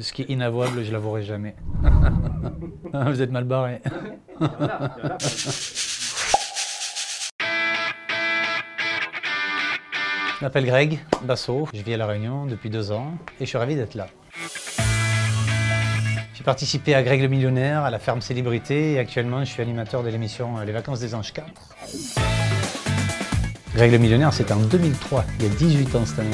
Ce qui est inavouable, je l'avouerai jamais. Vous êtes mal barré. Je m'appelle Greg Basso, je vis à La Réunion depuis 2 ans et je suis ravi d'être là. J'ai participé à Greg le Millionnaire, à la Ferme Célébrité et actuellement je suis animateur de l'émission Les Vacances des Anges 4. Greg le Millionnaire, c'était en 2003, il y a 18 ans cette année.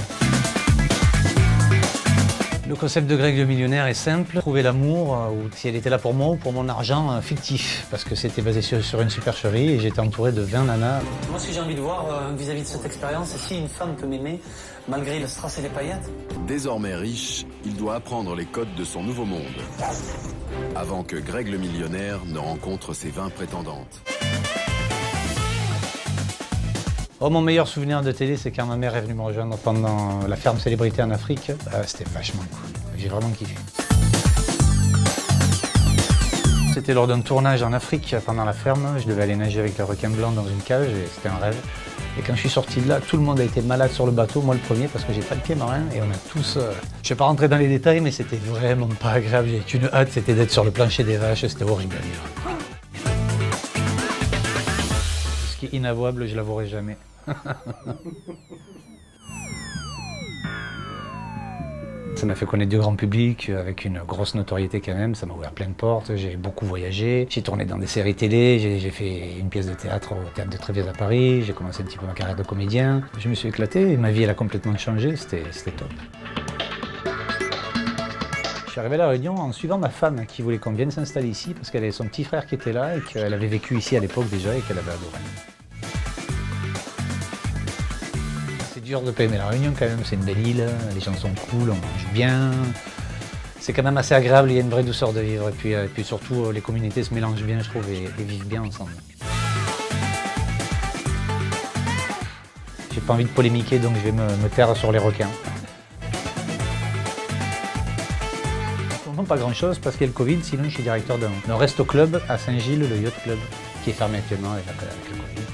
Le concept de Greg le Millionnaire est simple, trouver l'amour, ou si elle était là pour moi ou pour mon argent fictif, parce que c'était basé sur une supercherie et j'étais entouré de 20 nanas. Moi ce que j'ai envie de voir vis-à-vis de cette expérience, c'est si une femme peut m'aimer malgré le strass et les paillettes. Désormais riche, il doit apprendre les codes de son nouveau monde, avant que Greg le Millionnaire ne rencontre ses 20 prétendantes. Oh, mon meilleur souvenir de télé, c'est quand ma mère est venue me rejoindre pendant la Ferme Célébrité en Afrique. C'était vachement cool. J'ai vraiment kiffé. C'était lors d'un tournage en Afrique pendant la ferme. Je devais aller nager avec le requin blanc dans une cage et c'était un rêve. Et quand je suis sorti de là, tout le monde a été malade sur le bateau, moi le premier, parce que j'ai pas le pied marin et on a tous... Je vais pas rentrer dans les détails, mais c'était vraiment pas agréable. J'ai qu'une hâte, c'était d'être sur le plancher des vaches, c'était horrible à vivre. Ce qui est inavouable, je l'avouerai jamais. Ça m'a fait connaître du grand public avec une grosse notoriété quand même, ça m'a ouvert plein de portes, j'ai beaucoup voyagé, j'ai tourné dans des séries télé, j'ai fait une pièce de théâtre au Théâtre de Tréviers à Paris, j'ai commencé un petit peu ma carrière de comédien, je me suis éclaté et ma vie elle a complètement changé, c'était top. Je suis arrivé à La Réunion en suivant ma femme qui voulait qu'on vienne s'installer ici parce qu'elle avait son petit frère qui était là et qu'elle avait vécu ici à l'époque déjà et qu'elle avait adoré. C'est dur de ne pas aimer La Réunion quand même, c'est une belle île, les gens sont cool, on mange bien. C'est quand même assez agréable, il y a une vraie douceur de vivre et puis surtout les communautés se mélangent bien je trouve et vivent bien ensemble. J'ai pas envie de polémiquer donc je vais me taire sur les requins. Non, pas grand chose parce qu'il y a le Covid, sinon je suis directeur d'un resto-club à Saint-Gilles, le Yacht Club, qui est fermé actuellement avec le Covid.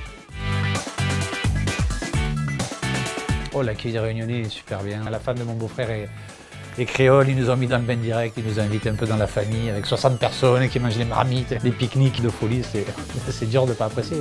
Oh, l'accueil des Réunionnais est super bien. La femme de mon beau-frère est créole, ils nous ont mis dans le bain direct, ils nous ont invités un peu dans la famille avec 60 personnes qui mangent les marmites, des pique-niques de folie, c'est dur de ne pas apprécier.